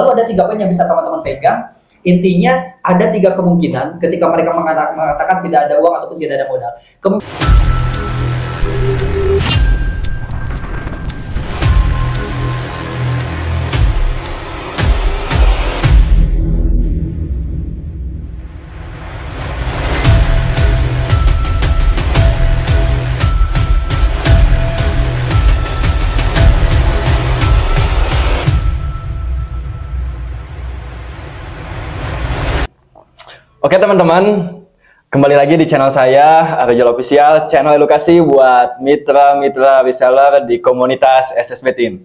Lalu ada 3 poin yang bisa teman-teman pegang. Intinya ada 3 kemungkinan ketika mereka mengatakan tidak ada uang ataupun tidak ada modal. Oke teman-teman, kembali lagi di channel saya, Rizal Official, channel edukasi buat mitra-mitra reseller di komunitas SSB Team.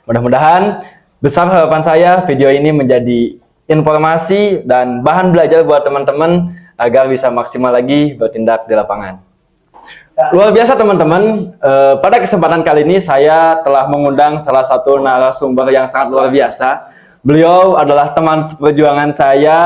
Mudah-mudahan besar harapan saya video ini menjadi informasi dan bahan belajar buat teman-teman agar bisa maksimal lagi bertindak di lapangan. Luar biasa teman-teman, pada kesempatan kali ini saya telah mengundang salah satu narasumber yang sangat luar biasa. Beliau adalah teman seperjuangan saya,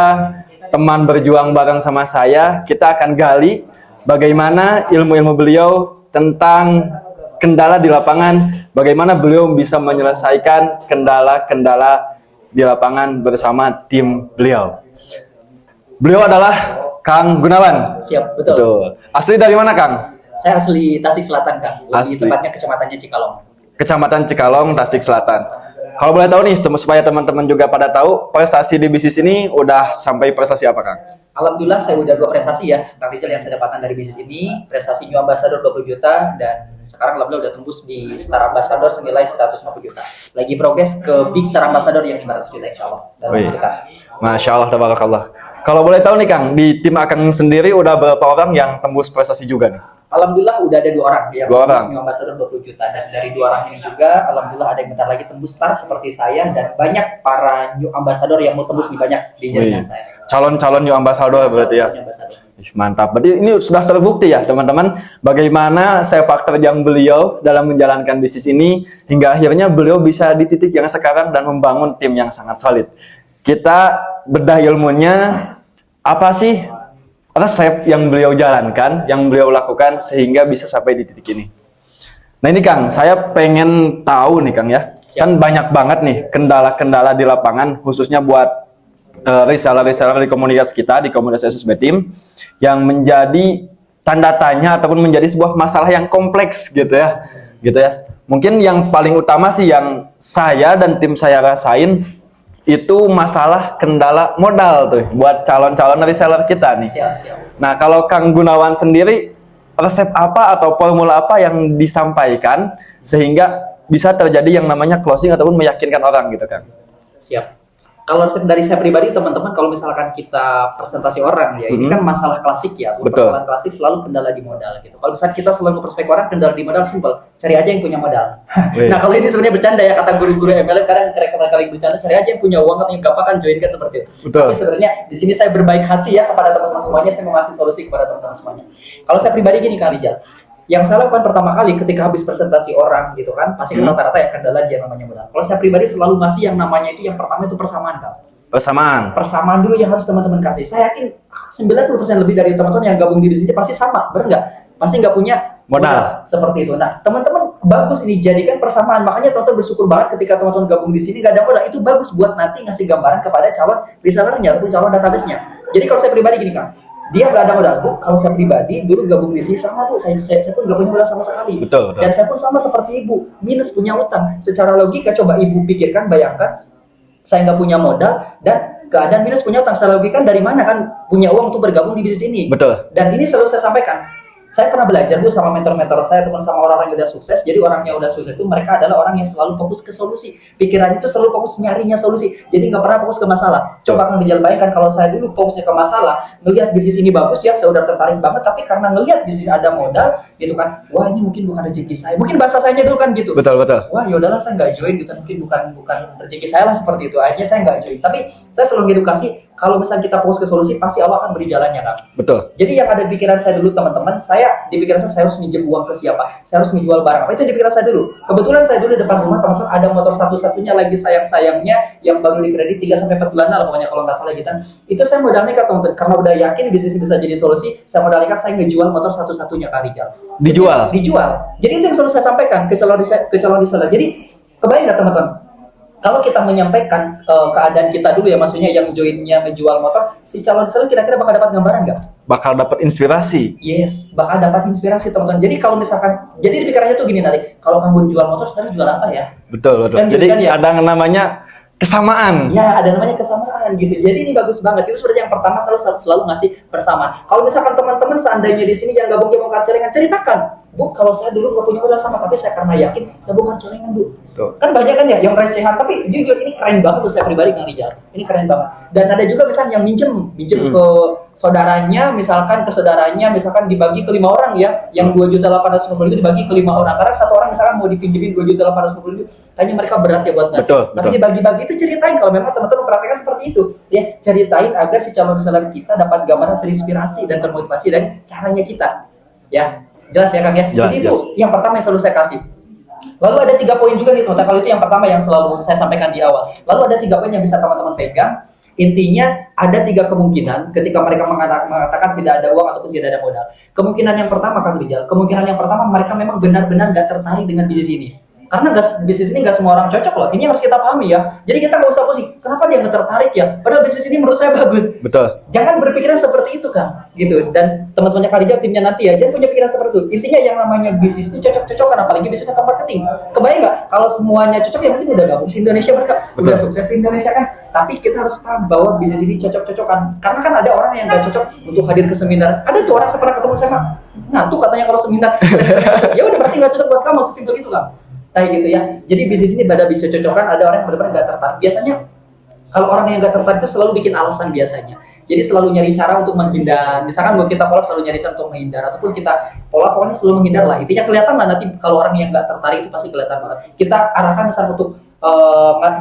teman berjuang bareng sama saya. Kita akan gali bagaimana ilmu-ilmu beliau tentang kendala di lapangan, bagaimana beliau bisa menyelesaikan kendala-kendala di lapangan bersama tim beliau. Beliau adalah Kang Gunawan. Siap, betul. Betul. Asli dari mana, Kang? Saya asli Tasik Selatan, Kang. Lebih tepatnya kecamatannya Cikalong. Kecamatan Cikalong, Tasik Selatan. Kalau boleh tahu nih, supaya teman-teman juga pada tahu, prestasi di bisnis ini udah sampai prestasi apa, Kang? Alhamdulillah saya udah 2 prestasi ya, Kang Rizal, yang saya dapatkan dari bisnis ini. Prestasi New Ambassador 20 juta dan sekarang alhamdulillah udah tembus di Star Ambassador senilai 150 juta. Lagi progres ke Big Star Ambassador yang 500 juta insya Allah. Masya Allah, tabarakallah. Kalau boleh tahu nih Kang, di tim Akang sendiri udah berapa orang yang tembus prestasi juga nih? Alhamdulillah udah ada 2 orang yang tembus New Ambassador 20 juta, dan dari 2 orang ini juga alhamdulillah ada yang bentar lagi tembus Star seperti saya, dan banyak para New Ambassador yang mau tembus di banyak di jaringan saya. Calon-calon New Ambassador berarti ya. Mantap. Berarti ini sudah terbukti ya teman-teman, bagaimana sepak terjang beliau dalam menjalankan bisnis ini hingga akhirnya beliau bisa di titik yang sekarang dan membangun tim yang sangat solid. Kita bedah ilmunya, apa sih resep yang beliau jalankan, yang beliau lakukan sehingga bisa sampai di titik ini. Nah ini Kang, saya pengen tahu nih Kang ya. Siap. Kan banyak banget nih kendala-kendala di lapangan, khususnya buat reseller-reseller di komunitas kita, di komunitas SSB Team, yang menjadi tanda tanya ataupun menjadi sebuah masalah yang kompleks gitu ya. Mungkin yang paling utama sih yang saya dan tim saya rasain itu masalah kendala modal tuh buat calon-calon reseller kita nih. Siap. Nah, kalau Kang Gunawan sendiri, resep apa atau formula apa yang disampaikan sehingga bisa terjadi yang namanya closing ataupun meyakinkan orang gitu, Kang? Siap. Kalau resep dari saya pribadi, teman-teman, kalau misalkan kita presentasi orang ya, ini kan masalah klasik ya. Persoalan klasik selalu kendala di modal gitu. Kalau misalkan kita selalu memperspek orang, kendala di modal simple, cari aja yang punya modal. Nah, kalau ini sebenarnya bercanda ya, kata guru-guru MLM kadang kali bercanda, cari aja yang punya uang atau yang gampang kan join kan seperti itu. Betul. Tapi sebenarnya di sini saya berbaik hati ya kepada teman-teman semuanya, saya mau ngasih solusi kepada teman-teman semuanya. Kalau saya pribadi gini Kang Rizal, yang saya lakukan pertama kali ketika habis presentasi orang gitu kan, pasti kan rata-rata ya kendala dia namanya modal. Kalau saya pribadi selalu ngasih yang namanya itu, yang pertama itu persamaan Kang. Persamaan dulu yang harus teman-teman kasih. Saya yakin 90% lebih dari teman-teman yang gabung di bisnisnya pasti sama, benar nggak? Pasti nggak punya modal seperti itu. Nah, teman-teman bagus ini jadikan persamaan. Makanya teman-teman bersyukur banget ketika teman-teman gabung di sini nggak ada modal. Itu bagus buat nanti ngasih gambaran kepada calon resellernya ataupun calon database-nya. Jadi kalau saya pribadi gini Kang, dia nggak ada modal. Bu, kalau saya pribadi dulu gabung di sini sama Bu, saya pun nggak punya modal sama sekali. Betul. Dan saya pun sama seperti Ibu, minus punya utang. Secara logika coba Ibu pikirkan, bayangkan, saya nggak punya modal dan keadaan minus punya utang. Secara logika dari mana kan punya uang untuk bergabung di bisnis ini? Betul. Dan ini selalu saya sampaikan. Saya pernah belajar Bu sama mentor-mentor saya, teman sama orang-orang yang udah sukses. Jadi orang yang udah sukses itu mereka adalah orang yang selalu fokus ke solusi. Pikirannya itu selalu fokus nyarinya solusi. Jadi nggak pernah fokus ke masalah. Coba Kang Rizal bayangkan kalau saya dulu fokusnya ke masalah, ngelihat bisnis ini bagus ya, saya udah tertarik banget. Tapi karena ngelihat bisnis ada modal, gitu kan, wah ini mungkin bukan rezeki saya. Mungkin bahasa saya dulu kan gitu. Betul. Wah yaudahlah saya nggak join gitu. Mungkin bukan rezeki saya lah seperti itu. Akhirnya saya nggak join. Tapi saya selalu edukasi. Kalau misalnya kita fokus ke solusi, pasti Allah akan beri jalannya, Kang. Betul. Jadi yang ada di pikiran saya dulu, teman-teman, di pikiran saya harus minjem uang ke siapa? Saya harus ngejual barang apa? Itu di pikiran saya dulu. Kebetulan saya dulu di depan rumah, teman-teman, ada motor satu-satunya lagi sayang-sayangnya yang baru di kredit 3-4 bulan lah, pokoknya kalau nggak salah gitu. Itu saya modal nekat, teman-teman. Karena udah yakin bisnis bisa jadi solusi, saya modal nekat, saya ngejual motor satu-satunya, Kang Rizal. Dijual? Dijual. Jadi itu yang selalu saya sampaikan ke calon reseller. Jadi, kebayang nggak, teman-teman? Kalau kita menyampaikan keadaan kita dulu ya, maksudnya yang joinnya ngejual motor, si calon seller kira-kira bakal dapat gambaran nggak? Bakal dapat inspirasi. Yes, bakal dapat inspirasi teman-teman. Jadi kalau misalkan, jadi pikirannya tuh gini nanti, kalau kamu jual motor, sekarang jual apa ya? Betul. Kan gitu Jadi kan ya? ada yang namanya kesamaan. Ya, ada namanya kesamaan gitu. Jadi ini bagus banget. Itu seperti yang pertama selalu ngasih persamaan. Kalau misalkan teman-teman seandainya di sini yang gabung dia bongkar celengan, ceritakan. Bu, kalau saya dulu nggak punya modal sama, tapi saya karena yakin saya bongkar celengan, Bu. Tuh. Kan banyak kan ya yang recehan, tapi jujur ini keren banget tuh saya pribadi Kang Rijal. Ini keren banget. Dan ada juga misalnya yang minjem ke saudaranya, misalkan dibagi ke 5 orang ya, yang 2.850.000 itu dibagi ke 5 orang. Karena satu orang misalkan mau dipinjemin 2.850.000, kayaknya mereka berat ya buat ngasih. Tapi dibagi-bagi itu ceritain kalau memang teman-teman praktekkan seperti itu. Ya, ceritain agar si calon seller kita dapat gambaran terinspirasi dan termotivasi dari caranya kita. Ya. Jelas ya Kang ya? Jadi itu yang pertama yang selalu saya kasih. Lalu ada 3 poin juga nih teman-teman. Kalau itu yang pertama yang selalu saya sampaikan di awal. Lalu ada 3 poin yang bisa teman-teman pegang. Intinya ada 3 kemungkinan ketika mereka mengatakan tidak ada uang ataupun tidak ada modal. Kemungkinan yang pertama Kang Rijal, mereka memang benar-benar gak tertarik dengan bisnis ini. Karena bisnis ini gak semua orang cocok loh. Ini harus kita pahami ya. Jadi kita gak usah pusing. Kenapa dia gak tertarik ya? Padahal bisnis ini menurut saya bagus. Betul. Jangan berpikiran seperti itu Kang. Gitu. Dan teman-temannya Kang Rijal, timnya nanti ya, jangan punya pikiran seperti itu. Intinya yang namanya bisnis itu cocok-cocokan. Apalagi bisnis network marketing. Kebayang gak? Kalau semuanya cocok ya mungkin udah gabung di Indonesia mereka. Udah sukses di Indonesia kan. Tapi kita harus paham bahwa bisnis ini cocok-cocokan. Karena kan ada orang yang gak cocok untuk hadir ke seminar. Ada tuh orang saya pernah ketemu sama ngantuk katanya kalau seminar. Ya udah berarti gak cocok buat kamu. Sesimpel itu Kang. Kayak gitu ya. Jadi bisnis ini bisa cocokan, ada orang yang benar-benar nggak tertarik. Biasanya kalau orang yang nggak tertarik itu selalu bikin alasan biasanya. Jadi selalu nyari cara untuk menghindar. Misalkan buat kita pola selalu nyari cara untuk menghindar, ataupun kita pola pokoknya selalu menghindar lah. Intinya kelihatan lah nanti kalau orang yang nggak tertarik itu pasti kelihatan banget. Kita arahkan misalkan untuk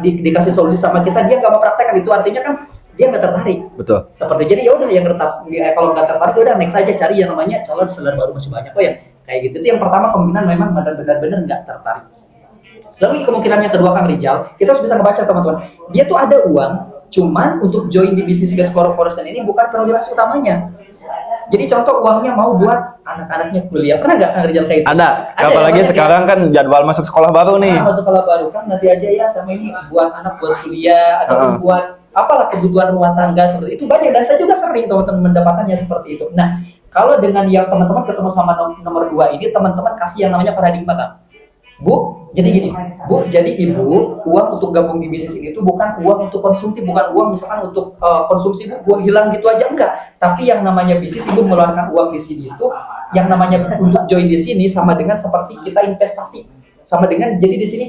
dikasih solusi sama kita, dia nggak mau praktekkan, itu artinya kan dia nggak tertarik. Betul. Seperti jadi ya udah yang kalau nggak tertarik udah next aja cari yang namanya calon seller baru, masih banyak kok ya. Kayak gitu. Itu yang pertama, kemungkinan memang benar-benar nggak tertarik. Lalu kemungkinan yang kedua Kang Rijal, kita harus bisa membaca teman-teman. Dia tuh ada uang, cuman untuk join di bisnis gas corporation ini bukan prioritas utamanya. Jadi contoh uangnya mau buat anak-anaknya kuliah. Pernah nggak Kang Rijal kayak itu? Ada. Apalagi sekarang kan jadwal masuk sekolah baru nih. Masuk sekolah baru kan nanti aja ya sama ini buat anak buat kuliah atau buat apalah kebutuhan rumah tangga seperti itu banyak, dan saya juga sering teman-teman mendapatkannya seperti itu. Nah, kalau dengan yang teman-teman ketemu sama nomor 2 ini, teman-teman kasih yang namanya paradigma Kang. Bu, jadi gini, Bu, jadi Ibu, uang untuk gabung di bisnis ini itu bukan uang untuk konsumsi, bukan uang misalkan untuk konsumsi Bu hilang gitu aja, enggak. Tapi yang namanya bisnis, Ibu mengeluarkan uang di sini itu, yang namanya untuk join di sini sama dengan seperti kita investasi. Sama dengan, jadi di sini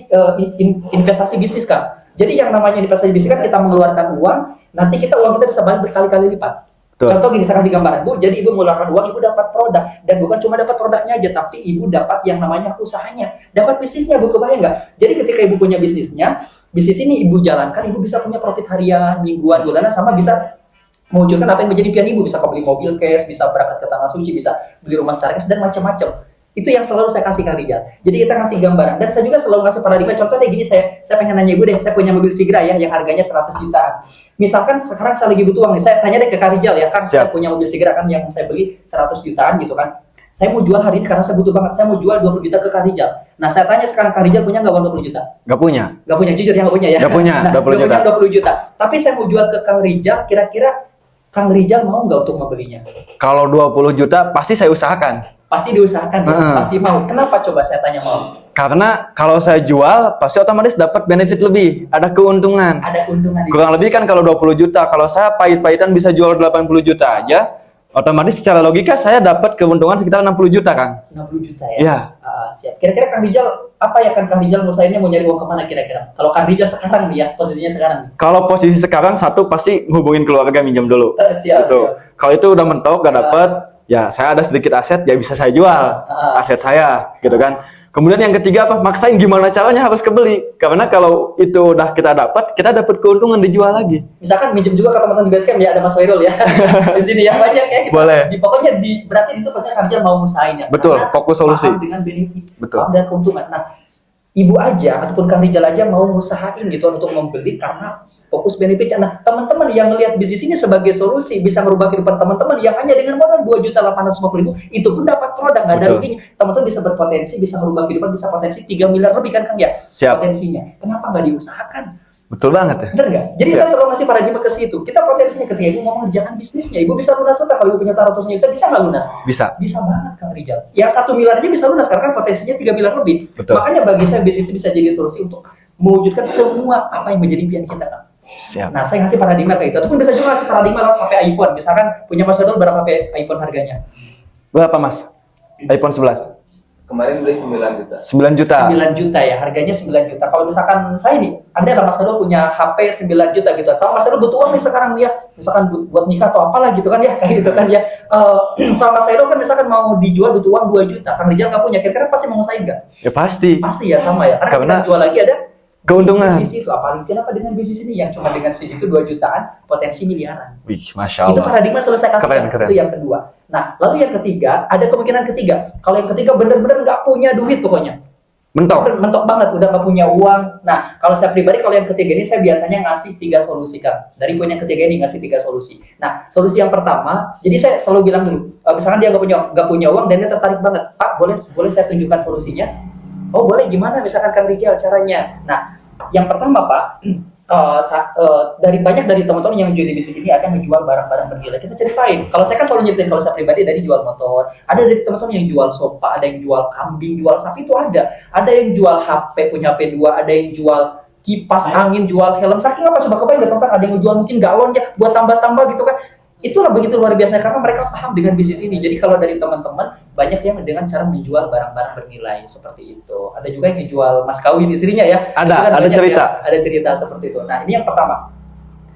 investasi bisnis Kang. Jadi yang namanya investasi bisnis kan kita mengeluarkan uang, nanti uang kita bisa balik berkali-kali lipat. Contoh gini, saya kasih gambaran, Bu, jadi Ibu mengeluarkan uang, Ibu dapat produk, dan bukan cuma dapat produknya aja, tapi Ibu dapat yang namanya usahanya, dapat bisnisnya, Bu, kebayang nggak? Jadi ketika Ibu punya bisnisnya, bisnis ini Ibu jalankan, Ibu bisa punya profit harian, mingguan, bulanan, sama bisa mewujudkan apa yang menjadi impian Ibu, bisa beli mobil cash, bisa berangkat ke tanah suci, bisa beli rumah secara cash, dan macam-macam. Itu yang selalu saya kasih Kang Rijal. Jadi kita ngasih gambaran, dan saya juga selalu ngasih paradigma. Contohnya gini, saya pengen nanya Ibu deh, saya punya mobil Sigra ya, yang harganya 100 jutaan. Misalkan sekarang saya lagi butuh uang nih, saya tanya deh ke Kang Rijal ya, kan saya punya mobil Sigra kan yang saya beli 100 jutaan gitu kan. Saya mau jual hari ini karena saya butuh banget, saya mau jual 20 juta ke Kang Rijal. Nah, saya tanya sekarang, Kang Rijal punya nggak uang 20 juta? Nggak punya. Nggak punya, jujur ya nggak punya ya? Nggak punya, nah, 20 juta. 20 juta. Tapi saya mau jual ke Kang Rijal, kira-kira Kang Rijal mau nggak untuk membelinya? Kalau 20 juta pasti saya usahakan. Pasti diusahakan ya, pasti mau. Kenapa coba saya tanya mau? Karena kalau saya jual, pasti otomatis dapat benefit lebih, ada keuntungan. Ada keuntungan. Kurang lebih kan kalau 20 juta, kalau saya pahit-pahitan bisa jual 80 juta aja, otomatis secara logika saya dapat keuntungan sekitar 60 juta, Kang. 60 juta ya? Iya. Siap. Kira-kira Kang Rijal, apa ya kan Kang Rijal menurut mau nyari uang kemana kira-kira? Kalau Kang Rijal sekarang nih ya, posisinya sekarang nih. Kalau posisi sekarang, satu pasti hubungin keluarga minjem dulu. Siap. Gitu. Kalau itu udah mentok, gak dapet, ya saya ada sedikit aset, ya bisa saya jual aset saya, gitu kan. Kemudian yang ketiga apa? Maksain gimana caranya harus kebeli. Karena kalau itu udah kita dapat keuntungan dijual lagi. Misalkan minjem juga ke teman-teman di Basecamp ya, ada Mas Wairul ya. Di sini yang banyak ya kita. Boleh. Pokoknya berarti di situ pasti Kang Rijal mau usahain ya. Betul, fokus solusi. Paham dengan benefit, betul. Paham dengan keuntungan. Nah, Ibu aja ataupun Kang Rijal aja mau usahain gitu untuk membeli karena fokus benefitnya. Nah, teman-teman yang melihat bisnis ini sebagai solusi bisa merubah kehidupan teman-teman yang hanya dengan modal 2.850.000 itu pun dapat produk, nggak ada Betul. ruginya. Teman-teman bisa berpotensi, bisa merubah kehidupan, bisa potensi 3 miliar lebih kan Kang ya? Siap. Potensinya. Kenapa nggak diusahakan? Betul banget ya. Bener nggak? Jadi Siap. saya selalu ngasih paradigma ke situ. Kita potensinya ketika ibu mau mengerjakan bisnisnya, ibu bisa lunas utang. Kalau ibu punya 100 juta, bisa nggak lunas? Bisa. Bisa banget Kang Rijal. Yang 1 miliar aja bisa lunas karena kan potensinya 3 miliar lebih. Betul. Makanya bagi saya bisnis itu bisa jadi solusi untuk mewujudkan semua apa yang menjadi impian kita Kang. Siap. Nah, saya ngasih paradigma kayak itu. Ataupun bisa juga ngasih paradigma lewat HP iPhone. Misalkan punya Mas Dodol berapa HP iPhone harganya? Berapa Mas? iPhone 11. Kemarin beli 9 juta. 9 juta. 9 juta ya, harganya 9 juta. Kalau misalkan saya nih, Anda lah Mas Dodol punya HP 9 juta gitu. Sama Mas Dodol butuh uang nih sekarang dia, misalkan buat nikah atau apalah gitu kan ya, kayak gitu kan ya. Sama Mas Dodol kan misalkan mau dijual butuh uang 2 juta. Kang Rijal nggak punya, kira-kira pasti mau ngusahain nggak? Ya pasti. Pasti ya sama ya, karena Karena kita jual lagi ada keuntungan. di situ. Apalagi kenapa dengan bisnis ini yang cuma dengan segitu 2 jutaan, potensi miliaran. Wih, Masya Itu Allah. paradigma selalu saya kasih. Keren. Itu yang kedua. Nah, lalu yang ketiga, ada kemungkinan ketiga. Kalau yang ketiga bener-bener nggak punya duit pokoknya. Mentok. Mentok banget, udah nggak punya uang. Nah, kalau saya pribadi, kalau yang ketiga ini saya biasanya ngasih 3 solusi Kang. Dari poin yang ketiga ini ngasih 3 solusi. Nah, solusi yang pertama, jadi saya selalu bilang dulu, misalkan dia nggak punya uang dan dia tertarik banget, Pak, boleh saya tunjukkan solusinya? Oh boleh, gimana? Misalkan Kang Rijal caranya. Nah, yang pertama Pak, dari banyak dari teman-teman yang jual di bisnis ini ada yang menjual barang-barang bernilai. Kita ceritain. Kalau saya kan selalu nyeritain, kalau saya pribadi dari jual motor, ada dari teman-teman yang jual sofa, ada yang jual kambing, jual sapi itu ada yang jual HP, punya HP 2, ada yang jual kipas angin, jual helm. Saking apa coba kebayang nggak teman-teman? Ada yang jual mungkin galon ya buat tambah-tambah gitu kan. Itulah begitu luar biasa karena mereka paham dengan bisnis ini. Jadi kalau dari teman-teman banyak yang dengan cara menjual barang-barang bernilai seperti itu. Ada juga yang menjual mas kawin istrinya ya. Ada cerita. Ya, ada cerita seperti itu. Nah, ini yang pertama.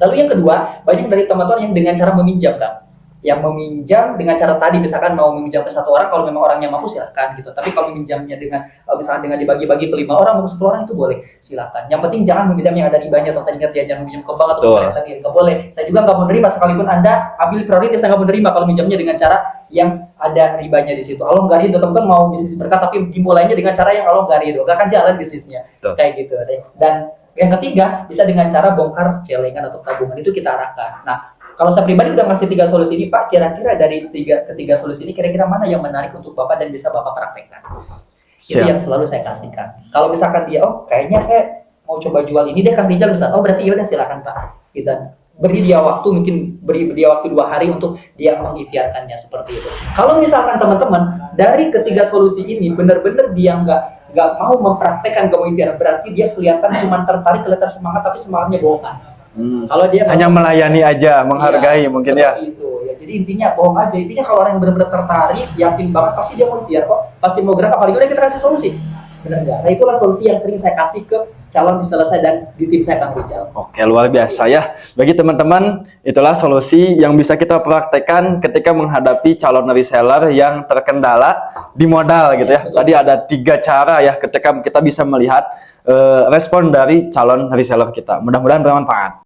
Lalu yang kedua, banyak dari teman-teman yang dengan cara meminjam kan. Yang meminjam dengan cara tadi misalkan mau meminjam ke 1 orang, kalau memang orangnya mampu silahkan gitu. Tapi kalau meminjamnya dengan misalkan dengan dibagi-bagi ke 5 orang, mau 10 orang itu boleh, silakan. Yang penting jangan meminjam yang ada ribanya atau tadi ingat ya, jangan meminjam ke bank atau ke tadi nggak boleh. Saya juga nggak menerima sekalipun Anda ambil prioritas, saya nggak menerima kalau minjamnya dengan cara yang ada ribanya di situ. Allah nggak ridho, teman-teman mau bisnis berkat tapi dimulainya dengan cara yang Allah nggak ridho, nggak akan jalan bisnisnya. Betul. Kayak gitu. Dan yang ketiga bisa dengan cara bongkar celengan atau tabungan, itu kita arahkan. Nah, kalau saya pribadi udah ngasih 3 solusi ini Pak, kira-kira dari ketiga solusi ini kira-kira mana yang menarik untuk Bapak dan bisa Bapak praktekkan? Itu Siap. yang selalu saya kasihkan. Kalau misalkan dia, oh kayaknya saya mau coba jual ini deh Kang Rijal misalnya, oh berarti ya udah silakan Pak. Kita beri dia waktu, mungkin beri dia waktu 2 hari untuk dia mengikhtiarkannya seperti itu. Kalau misalkan teman-teman dari ketiga solusi ini benar-benar dia nggak mau mempraktekkan, nggak mau ikhtiar, berarti dia kelihatan cuma tertarik, kelihatan semangat tapi semangatnya bohongan. Kalau dia Hanya melayani aja, menghargai mungkin ya. seperti itu ya. Jadi intinya bohong aja. Intinya kalau orang yang benar-benar tertarik, yakin banget, pasti dia mau ikhtiar kok, pasti mau gerak. Apalagi udah kita kasih solusi, benar nggak? Nah itulah solusi yang sering saya kasih ke calon reseller saya dan di tim saya Kang Rijal. Oke, luar biasa ya. Bagi teman-teman, itulah solusi yang bisa kita praktekkan ketika menghadapi calon reseller yang terkendala di modal gitu ya. Tadi ada 3 cara ya ketika kita bisa melihat respon dari calon reseller kita. Mudah-mudahan bermanfaat.